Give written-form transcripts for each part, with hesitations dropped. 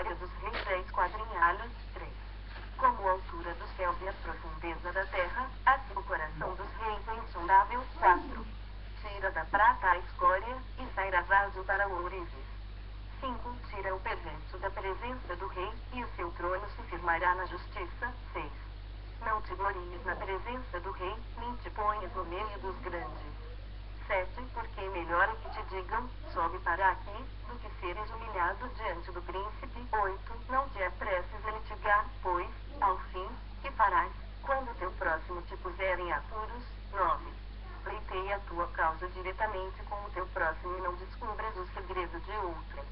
História dos Reis 10 quadrinhalhos 3. Como a altura do céu e a profundeza da terra, assim o coração dos reis é insondável. 4. Tira da prata a escória, e sairá vaso para o ourives. 5. Tira o perverso da presença do rei, e o seu trono se firmará na justiça. 6. Não te glories na presença do rei, nem te ponhas no meio dos grandes. 7. Porque melhor é que te digam, sobe para aqui, do que seres humilhado diante do príncipe. 8. Não te apresses a litigar, pois, ao fim, que farás, quando teu próximo te puser em apuros. 9. Pleiteia a tua causa diretamente com o teu próximo e não descubras o segredo de outrem.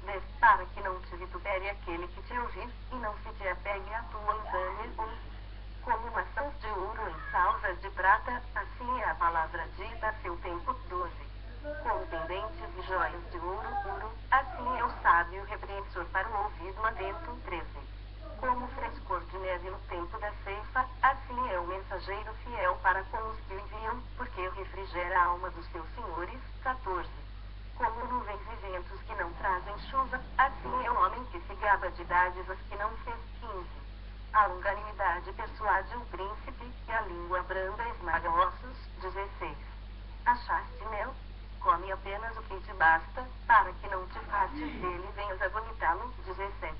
10. Para que não te vitupere aquele que te ouvir, e não se te apegue à tua infâmia. 11. Como maçãs de ouro em salvas de prata, assim é a palavra dita a seu tempo. 12. Como pendentes e joias de ouro, assim é o sábio repreensor para o ouvido atento. 13. Como frescor de neve no tempo da ceifa, assim é o mensageiro fiel para com os que o enviam, porque refrigera a alma dos seus senhores. 14. Como nuvens e ventos que não trazem chuva, assim é o homem que se gaba de dádivas que não fez. 15. A longanimidade persuade o príncipe, e a língua branda esmaga ossos. 16. Achaste mel? Come apenas o que te basta, para que não te fartes dele e venhas a vomitá-lo. 17.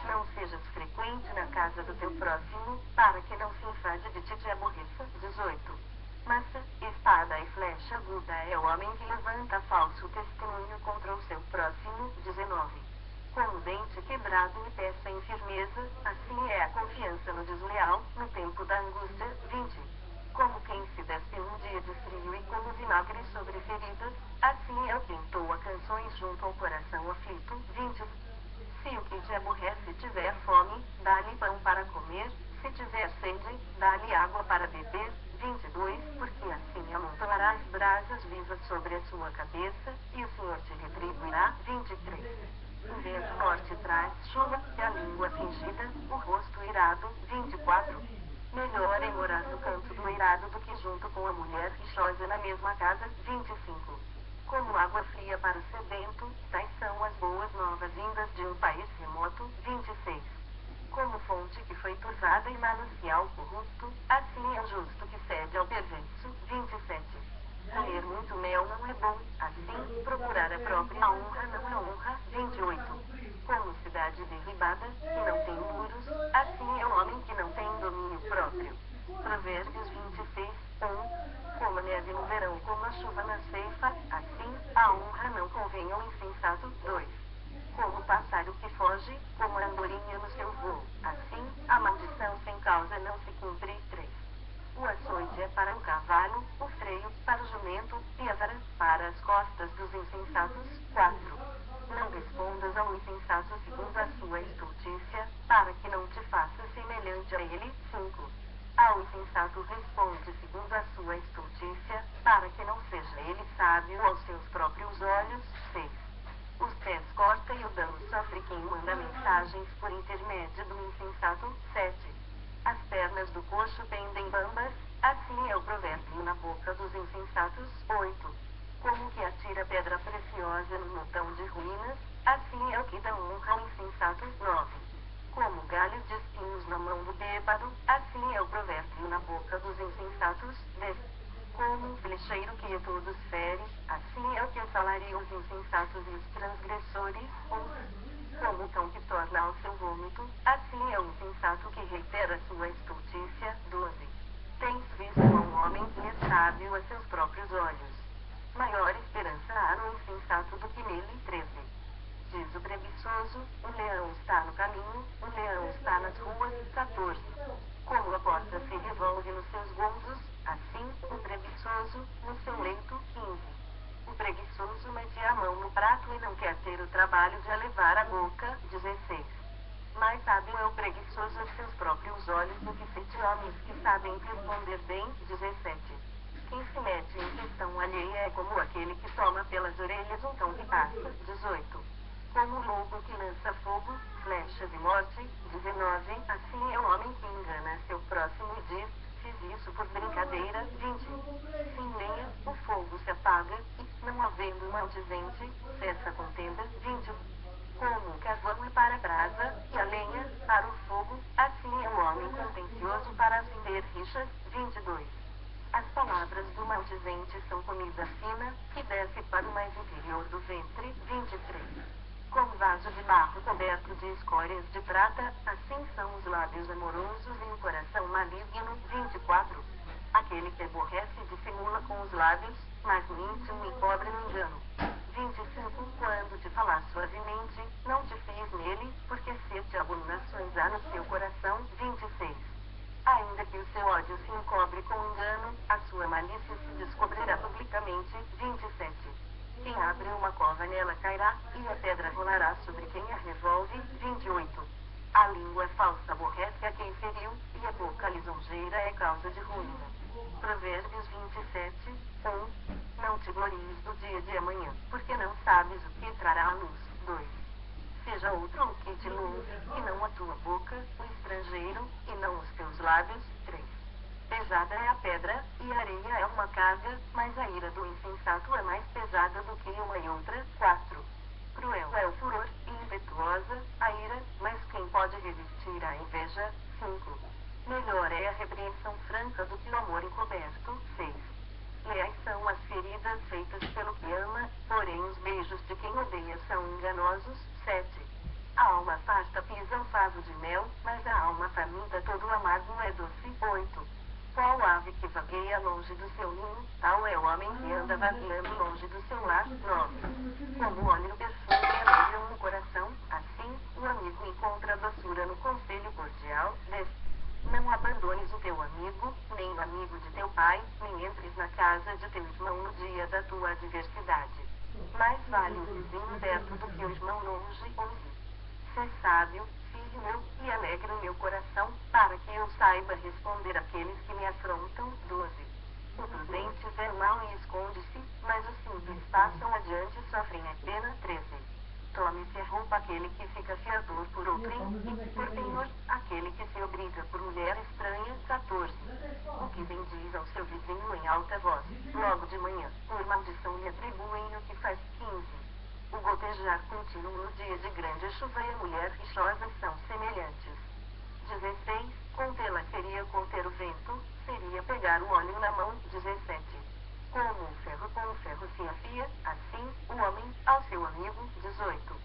Não sejas frequente na casa do teu próximo, para que não se enfade de ti e te aborreça. 18. Maça, espada e flecha aguda é o homem que levanta falso testemunho contra o seu próximo. 19. Como dente quebrado e peça em firmeza, assim é a confiança no desleal, no tempo da angústia. 20. Como quem se despe num dia de frio e como vinagre sobre feridas, assim é o que entoa canções junto ao coração aflito. 20. Se o que te aborrece tiver fome, dá-lhe pão para comer, se tiver sede, dá-lhe água para beber. 22. Porque assim amontoarás brasas vivas sobre a sua cabeça, e o Senhor te retribuirá. 23. O vento norte traz chuva, e a língua fingida, o rosto irado. 24. Melhor é morar no canto do irado do que junto com a mulher rixosa na mesma casa. 25. Como água fria para o sedento, tais são as boas novas vindas de um país remoto. 26. Como fonte que foi turvada e manancial corrupto, assim é o justo que cede ao perverso. 27. Comer muito mel não é bom, assim, procurar a própria honra não é honra. 28. Como cidade derribada, que não tem muros, assim é o homem que não tem domínio próprio. Provérbios 26, 1. Como a neve no verão, como a chuva na ceifa, assim, a honra não convém ao insensato. 2. Como o pássaro que foge, como a andorinha no seu voo, assim, a maldição sem causa não se cumpre. 3. O açoite é para o cavalo, o freio, para o jumento, e a vara, para as costas dos insensatos. 4. Não respondas ao insensato segundo a sua estultícia, para que não te faça semelhante a ele. 5. Ao insensato responde segundo a sua estultícia, para que não seja ele sábio aos seus próprios olhos. 6. Os pés corta e o dano sofre quem manda mensagens por intermédio do insensato. 7. As pernas do coxo pendem bambas, assim é o provérbio na boca dos insensatos. 8. Como que atira pedra preciosa no montão de ruínas, assim é o que dá honra ao insensato. 9. Como galhos de espinhos na mão do bêbado, assim é o provérbio na boca dos insensatos. 10. Como um flecheiro que a todos fere, assim é o que assalaria os insensatos e os transgressores. 11. Como o cão que torna ao seu vômito, assim é o insensato que reitera sua estultícia. 12. Tens visto a um homem que é sábio a seus próprios olhos. Maior esperança há no insensato do que nele. 13. Diz o preguiçoso, um leão está no caminho, um leão está nas ruas. 14. Como a porta se revolve nos seus gonzos, assim, o preguiçoso, no seu leito. 15. O preguiçoso mete a mão no prato e não quer ter o trabalho de a levar à boca. 16. Mais sábio é o preguiçoso aos seus próprios olhos do que 7 homens que sabem responder bem. 17. Quem se mete em questão alheia é como aquele que toma pelas orelhas um cão que passa. 18. Como o lobo que lança fogo, flechas e morte. 19. Assim é o homem que engana seu próximo e diz, fiz isso por brincadeira. 20. Sem lenha, o fogo se apaga, e, não havendo maldizente, cessa a contenda. 20. Como o carvão é para brasa, maldizentes são comida fina, que desce para o mais interior do ventre. 23. Como vaso de barro coberto de escórias de prata, assim são os lábios amorosos e o coração maligno. 24. Aquele que aborrece dissimula com os lábios, mas no íntimo encobre no engano. 25. Quando te falar suavemente, não te fies nele, porque 7 abominações há no seu coração. 26. Ainda que o seu ódio se encobre com engano, a sua malícia se descobrirá publicamente. 27. Quem abre uma cova nela cairá, e a pedra rolará sobre quem a revolve. 28. A língua falsa aborrece a quem feriu, e a boca lisonjeira é causa de ruína. Provérbios 27, 1. Não te glories do dia de amanhã, porque não sabes o que trará a luz. 2. Seja outro o que te louve, e não a tua boca, o estrangeiro, e não os teus lábios. 3. Pesada é a pedra, e a areia é uma carga, mas a ira do insensato é mais pesada do que uma e outra. 4. Cruel é o furor, e impetuosa a ira, mas quem pode resistir à inveja? 5. Melhor é a repreensão franca do que o amor encoberto. 6. Leais são as feridas feitas pelo que ama, porém os beijos de quem odeia são enganosos. 7. A alma farta pisa um favo de mel, mas a alma faminta todo o amargo é doce. 8. Qual ave que vagueia longe do seu ninho, tal é o homem que anda vagueando longe do seu lar. 9. Como óleo no perfume alegra um coração, assim, o amigo encontra doçura no conselho cordial. 10. Não abandones o teu amigo, nem o amigo de teu pai, nem entres na casa de teu irmão no dia da tua adversidade. Mais vale o vizinho perto do que o irmão longe. 11. Sê sábio, filho meu, e alegra o meu coração, para que eu saiba responder àqueles que me afrontam. 12. O prudente vê o mal e esconde-se, mas os simples passam adiante e sofrem a pena. 13. Tome-se a roupa aquele que fica fiador por outrem, e por penhor, aquele que se obriga por mulher estranha. 14. O que bendiz ao seu vizinho em alta voz, logo de manhã, por maldição lhe atribuem o que faz. 15. O gotejar contínuo no dia de grande chuva e a mulher rixosa são semelhantes. 16. Contê-la seria conter o vento, seria pegar o óleo na mão. 17. Como o ferro com o ferro se afia, assim, o homem, ao seu amigo. 18.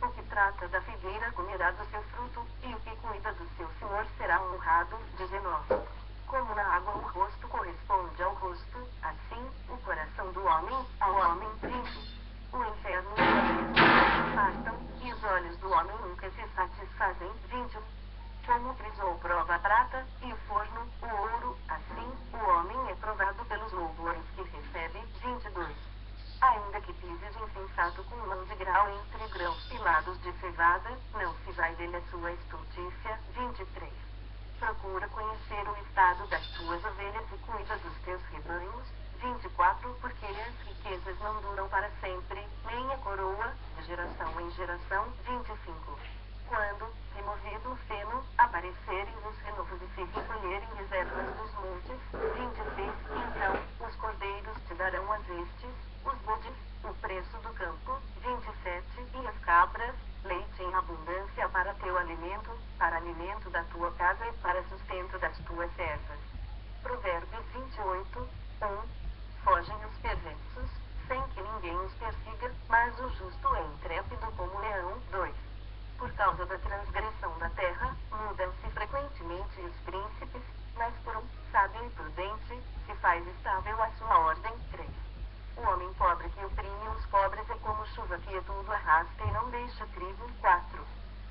O que trata da figueira comerá do seu fruto, e o que cuida do seu senhor será honrado. 19. Como na água o rosto corresponde ao rosto, assim, o coração do homem, ao homem. 20. O inferno e o abismo se afastam, e os olhos do homem nunca se satisfazem. 21. Como crisol prova a prata, e o forno, o ouro, assim, o homem é provado pelos louvores que recebe. 22. Ainda que pises insensato com mão de grau entre grãos pilados de cevada, não se vai dele a sua estultícia. 23. Procura conhecer o estado das tuas ovelhas e cuida dos teus rebanhos. 24. Porque as riquezas não duram para sempre, nem a coroa, de geração em geração. 25. Quando, removido o feno, aparecerem os renovos e se recolherem reservas dos montes. 26. Então, os cordeiros te darão as vestes, os bodes, o preço do campo. 27. E as cabras, leite em abundância para teu alimento, para alimento da tua casa e para sustento das tuas servas. Provérbios 28, 1. Fogem os perversos, sem que ninguém os persiga, mas o justo é intrépido como leão. 2. Por causa da transgressão da terra, mudam-se frequentemente os príncipes, mas por um sábio e prudente, se faz estável a sua ordem. 3. O homem pobre que oprime os pobres é como chuva que tudo arrasta e não deixa trigo. 4.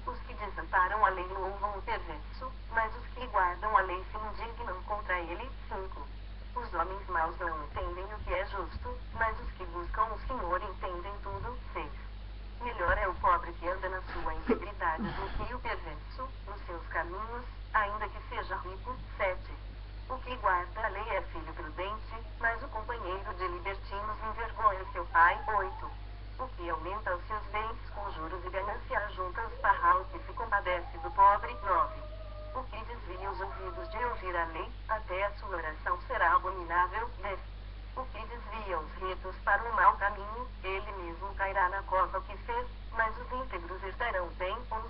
Os que desamparam a lei louvam o perverso, mas os que guardam a lei se indignam contra ele. 5. Os homens maus não entendem o que é justo, mas os que buscam o Senhor entendem tudo. 6. Melhor é o pobre que anda na sua integridade do que o perverso, nos seus caminhos, ainda que seja rico. 7. O que guarda a lei é filho prudente, mas o companheiro de libertinos envergonha seu pai. 8. O que aumenta os seus bens com juros e ganância junta os parral que se compadece do pobre. 9. O que desvia os ouvidos de ouvir a lei, até a sua oração será abominável. 10. O que desvia os retos para o mau caminho, ele mesmo cairá na cova que fez, mas os íntegros estarão bem. 11.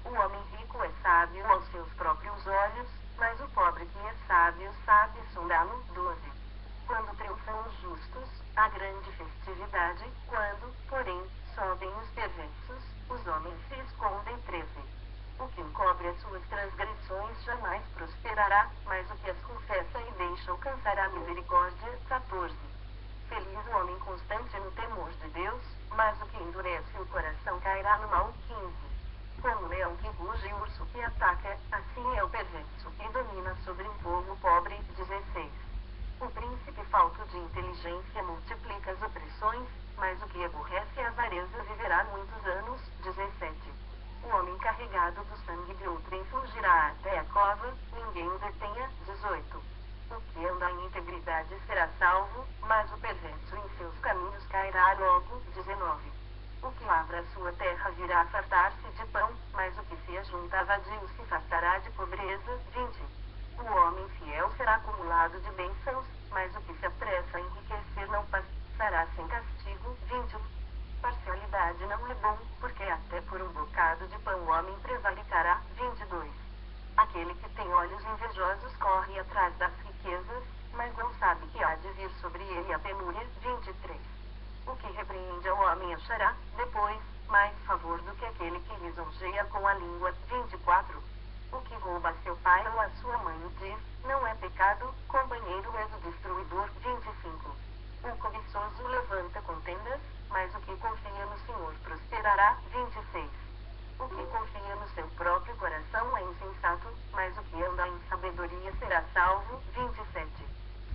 O homem rico é sábio aos seus próprios olhos, mas o pobre que é sábio sabe sondá-lo. 12. Quando triunfam encobre as suas transgressões jamais prosperará, mas o que as confessa e deixa alcançará misericórdia. 14. Feliz o homem constante no temor de Deus, mas o que endurece o coração cairá no mal. 15. Como o leão que ruge e o urso que ataca, assim é o perverso que domina sobre um povo pobre. 16. O príncipe falto de inteligência multiplica as opressões, mas o que aborrece a avareza viverá muitos anos. 17. O homem carregado do sangue de outrem fugirá até a cova, ninguém o detenha. 18. O que anda em integridade será salvo, mas o perverso em seus caminhos cairá logo. 19. O que lavra a sua terra virá a fartar-se de pão, mas o que se ajunta a vadio se fartará de pobreza. 20. O homem fiel será acumulado de bênçãos, mas o que se apressa a enriquecer não passará sem castigo. 21. Parcialidade não é bom, porque até por um bocado de pão o homem prevaricará. 22. Aquele que tem olhos invejosos corre atrás das riquezas, mas não sabe que há de vir sobre ele a penúria. 23. O que repreende ao homem achará, depois, mais favor do que aquele que lisonjeia com a língua. 24. O que rouba a seu pai ou a sua mãe diz, não é pecado, companheiro é do destruidor. 25. O cobiçoso levanta contendas, mas o que confia no Senhor prosperará. 26. O que confia no seu próprio coração é insensato, mas o que anda em sabedoria será salvo. 27.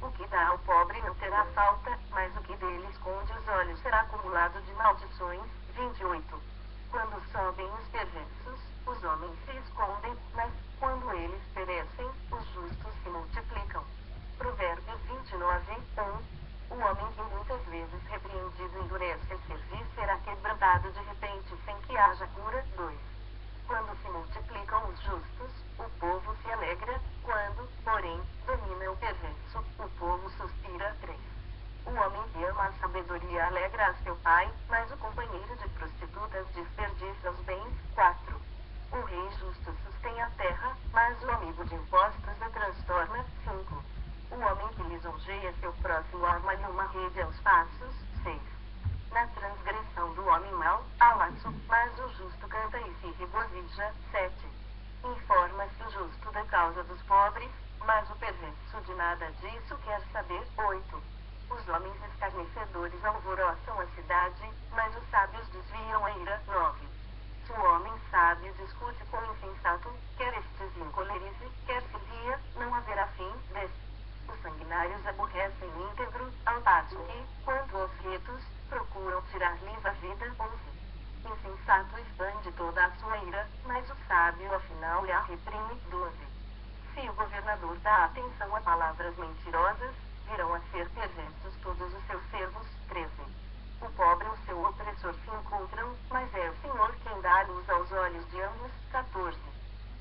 O que dá ao pobre não terá falta, mas o que dele esconde os olhos será acumulado de maldições. 28. Quando sobem os perversos, os homens se escondem, mas, quando eles perecem, os justos se multiplicam. Provérbios 29, 1. O homem que muitas vezes repreendido endurece a servir será quebrantado de repente sem que haja cura. 2. Quando se multiplicam os justos, o povo se alegra, quando, porém, domina o perverso, o povo suspira. 3. O homem que ama a sabedoria alegra a seu pai, mas o companheiro de prostitutas desperdiça os bens. 4. O rei justo sustém a terra, mas o amigo de impostos a transtorna. 5. O homem que lisonjeia seu próximo arma-lhe uma rede aos passos. 6. Na transgressão do homem mau, há laço, mas o justo canta e se regozija. 7. Informa-se o justo da causa dos pobres, mas o perverso de nada disso quer saber. 8. Os homens escarnecedores alvoroçam a cidade, mas os sábios desviam a ira. 9. Se o homem sábio discute com o insensato, quer este se encolerize, quer se ria, não haverá fim. 10. Os sanguinários aborrecem o íntegro, ao passo que, quanto aos retos, procuram tirar-lhes a vida. 11. Insensato expande toda a sua ira, mas o sábio afinal lhe a reprime. 12. Se o governador dá atenção a palavras mentirosas, virão a ser perversos todos os seus servos. 13. O pobre e o seu opressor se encontram, mas é o Senhor quem dá luz aos olhos de ambos. 14.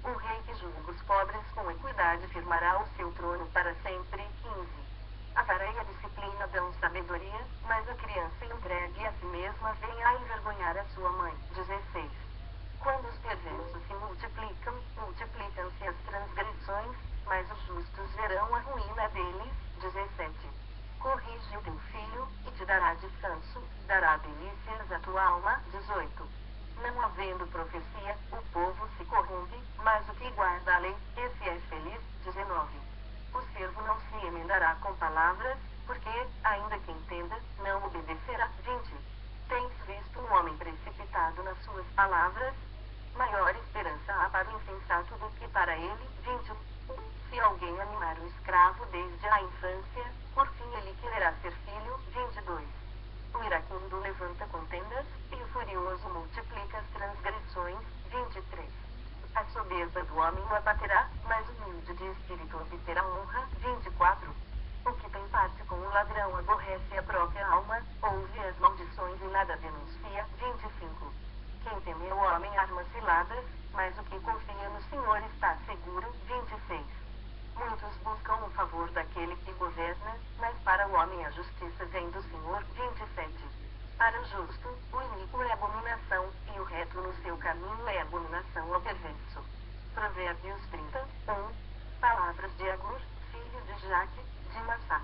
O rei que julga os pobres com equidade firmará o seu trono para sempre. 15. A vara e a disciplina dão sabedoria, mas a criança entregue a si mesma vem a envergonhar a sua mãe. 16. Quando os perversos se multiplicam, multiplicam-se as transgressões, mas os justos verão a ruína deles. 17. Corrige o teu filho, e te dará descanso, dará delícias à tua alma. 18. Não havendo profecia, o povo se corrompe, mas o que guarda a lei, esse é feliz. 19. O servo não se emendará com palavras, porque, ainda que entenda, não obedecerá. 20. Tens visto um homem precipitado nas suas palavras? Maior esperança há para o insensato do que para ele. 21. Se alguém animar o escravo desde a infância, por fim ele quererá ser filho. 22. O iracundo levanta contendas, e o furioso multiplica as transgressões. 23. A soberba do homem o abaterá, mas o humilde de espírito obterá honra. 24. O que tem parte com o ladrão aborrece a própria alma, ouve as maldições e nada denuncia. 25. Quem teme o homem arma ciladas, mas o que confia no Senhor está seguro. 26. Muitos buscam o favor daquele que governa, mas para o homem a justiça vem do Senhor. 27. Para o justo, o iníquo é abominação, e o reto no seu caminho é abominação ao perverso. Provérbios 30, 1. Palavras de Agur, filho de Jaque, de Massá.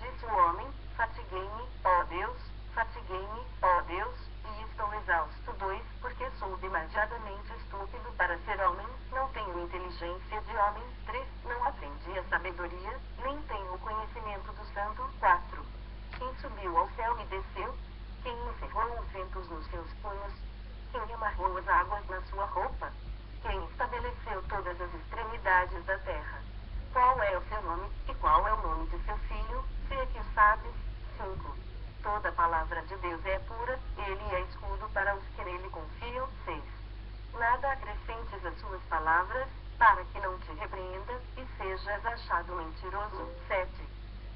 Disse o homem, fatiguei-me, ó Deus, fatiguei-me, ó Deus, e estou exausto. 2. Porque sou demasiadamente estúpido para ser homem, não inteligência de homens. 3. Não aprendi a sabedoria, nem tenho o conhecimento do santo. 4. Quem subiu ao céu e desceu? Quem encerrou os ventos nos seus punhos? Quem amarrou as águas na sua roupa? Quem estabeleceu todas as extremidades da terra? Qual é o seu nome, e qual é o nome de seu filho, se é que o sabes? 5. Toda a palavra de Deus é pura, ele é escudo para os que nele confiam. 6. Nada acrescentes às suas palavras, para que não te repreenda, e sejas achado mentiroso. 7.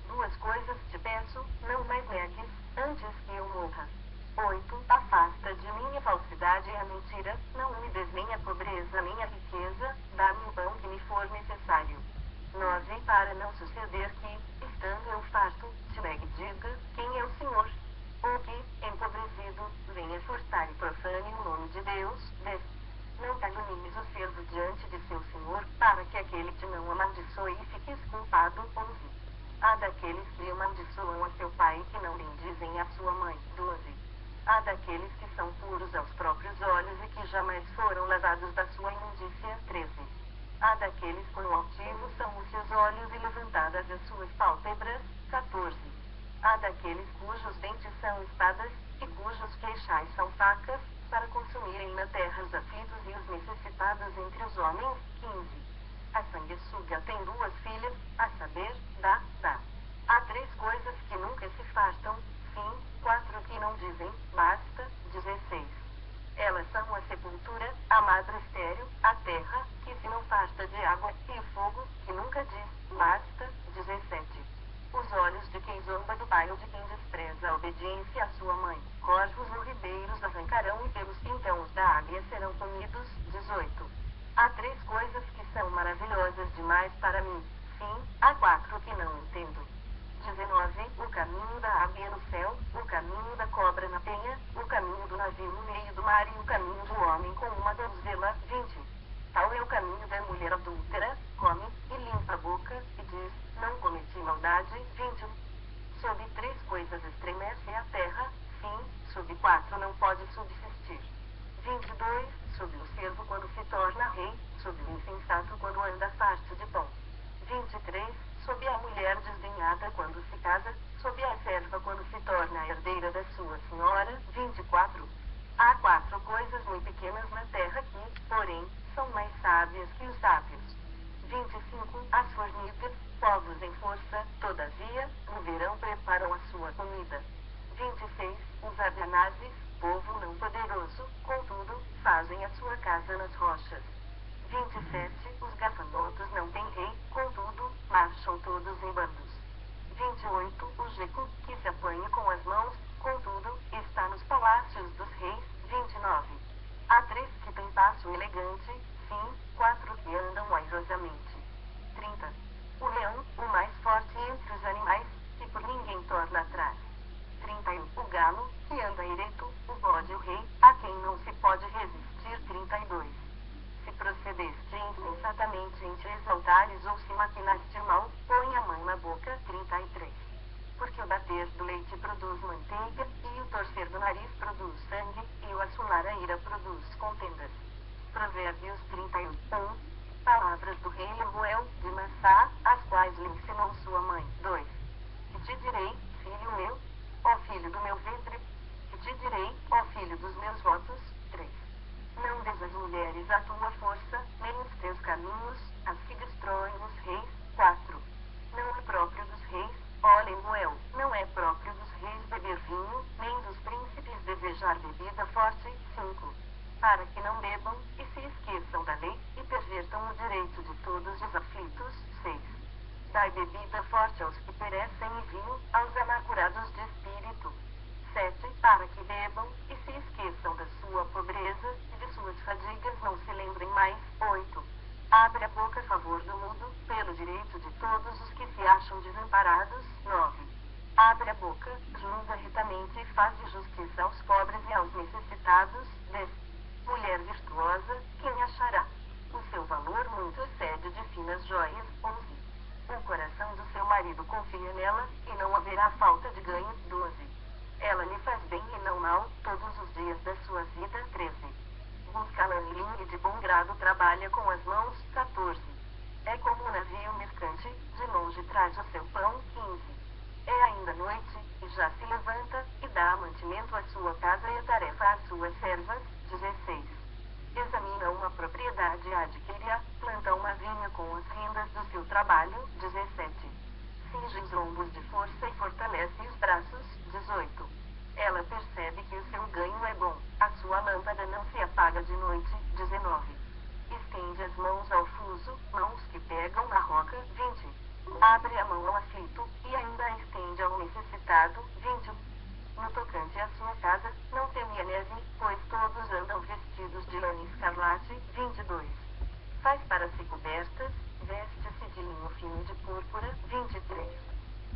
Duas coisas te peço, não mais negues, antes que eu morra. 8. Afasta de mim a falsidade e a mentira, não me des nem a pobreza nem a riqueza, dá-me o pão que me for necessário. 9. Para não suceder que, estando eu farto, te negue e diga, quem é o Senhor? Ou que, empobrecido, venha furtar e profane o nome de Deus. 10. Não calunies o servo diante de seu Senhor, para que aquele te não amaldiçoe e fiques culpado. 11. Há daqueles que amaldiçoam a seu pai e que não bendizem a sua mãe. 12. Há daqueles que são puros aos próprios olhos e que jamais foram lavados da sua imundícia. 13. Há daqueles quão altivos são os seus olhos e levantadas as suas pálpebras. 14. Há daqueles cujos dentes são espadas, e cujos queixais são facas, para consumirem na terra os aflitos e os necessitados entre os homens. 15. A sanguessuga tem duas filhas, a saber, Dá. Há três coisas que nunca se fartam, sim, quatro que não dizem, basta. 16. Elas são a sepultura, a madre estéril, a terra, que se não farta de água, e o fogo, que nunca diz, basta. 17. Os olhos de quem zomba do pai ou de quem despreza a obediência à sua mãe, corvos ou ribeiros arrancarão e pelos pintões da águia serão comidos. 18. Há três coisas que são maravilhosas demais para mim, sim, há quatro que não entendo. 19. O caminho da águia no céu, o caminho da cobra na penha, o caminho do navio no meio do mar e o caminho do homem com uma donzela. 20. Tal é o caminho da mulher adúltera, come, e limpa a boca, e diz, não cometi maldade. 21. Sob três coisas estremece a terra, sim, sob quatro não pode subsistir. 22. Sob o servo quando se torna rei, sob o insensato quando anda farto de pão. 23. Sob a mulher desdenhada quando se casa, sob a serva quando se torna a herdeira da sua senhora. 24. Há quatro coisas muito pequenas na terra que, porém, são mais sábias que os sábios. 25. As formigas, povos em força, todavia, no verão preparam a sua comida. 26. Os abenazes, povo não poderoso, contudo, fazem a sua casa nas rochas. 27. Os gafanhotos não têm rei, contudo, marcham todos em bandos. 28. O geco, que se apanha com as mãos, contudo, está nos palácios dos reis. 29. Há três que têm passo elegante, sim, quatro que andam airosamente. 30. O leão, o mais forte entre os animais, que por ninguém torna atrás. 31. O galo, que anda ereto, o bode o rei, a quem não se pode resistir. 32. Se procedeste insensatamente em te exaltares ou se maquinaste mal, põe a mão na boca. 33. Porque o bater do leite produz manteiga, e o torcer do nariz produz sangue, e o assolar a ira produz contendas. Provérbios 31. Palavras do rei Lemuel, de Massá, as quais lhe ensinou sua mãe. 2. Que te direi, filho meu? Ó filho do meu ventre? Que te direi, ó filho dos meus votos? 3. Não des às mulheres a tua força, nem os teus caminhos, as que destroem os reis. 4. Não é próprio dos reis, ó Lemuel, não é próprio dos reis beber vinho, nem dos príncipes desejar bebida forte. 5. Para que não bebam, e se esqueçam da lei, e pervertam o direito de todos os aflitos. 6. Dai bebida forte aos que perecem e vinho, aos amargurados de espírito. 7. Para que bebam, e se esqueçam da sua pobreza, e de suas fadigas não se lembrem mais. 8. Abre a boca a favor do mudo, pelo direito de todos os que se acham desamparados. 9. Abre a boca, julga retamente e faz justiça aos pobres e aos necessitados. 10. Mulher virtuosa, quem achará? O seu valor muito excede de finas joias. 11. O coração do seu marido confia nela, e não haverá falta de ganho. 12. Ela lhe faz bem e não mal, todos os dias da sua vida. 13. Busca-la lanilinho e de bom grado trabalha com as mãos. 14. É como um navio mercante, de longe traz o seu pão. 15. É ainda noite, e já se levanta, e dá mantimento à sua casa e a tarefa às suas servas. 16. Examina uma propriedade e adquire-a, planta uma vinha com as rendas do seu trabalho. 17. Cinge os ombros de força e fortalece os braços. 18. Ela percebe que o seu ganho é bom, a sua lâmpada não se apaga de noite. 19. Estende as mãos ao fuso, mãos que pegam na roca. 20. Abre a mão ao aflito, e ainda a estende ao necessitado. 21. No tocante à sua casa, não teme a neve, pois todos andam vestidos de lã escarlate. 22. Faz para si cobertas, veste-se de linho fino de púrpura. 23.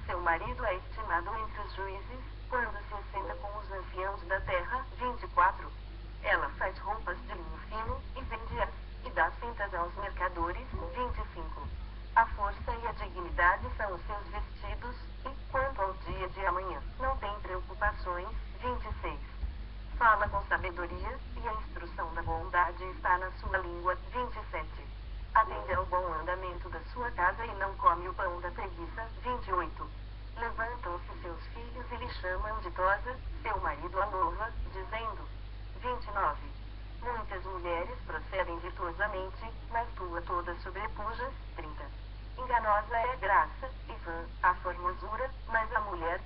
Seu marido é estimado entre os juízes, quando se assenta com os anciãos da terra. 24. Ela faz roupas de linho fino, e vende-as, e dá cintas aos mercadores. 25. A força e a dignidade são os seus vestidos, e, quanto ao dia de amanhã, não tem preocupações. 26. Fala com sabedoria, e a instrução da bondade está na sua língua. 27. Atende ao bom andamento da sua casa e não come o pão da preguiça. 28. Levantam-se seus filhos e lhe chamam ditosa, seu marido a louva, dizendo. 29. Muitas mulheres procedem virtuosamente, mas tu a todas sobrepujas. 30. Enganosa é a graça, e vã, a formosura, mas a mulher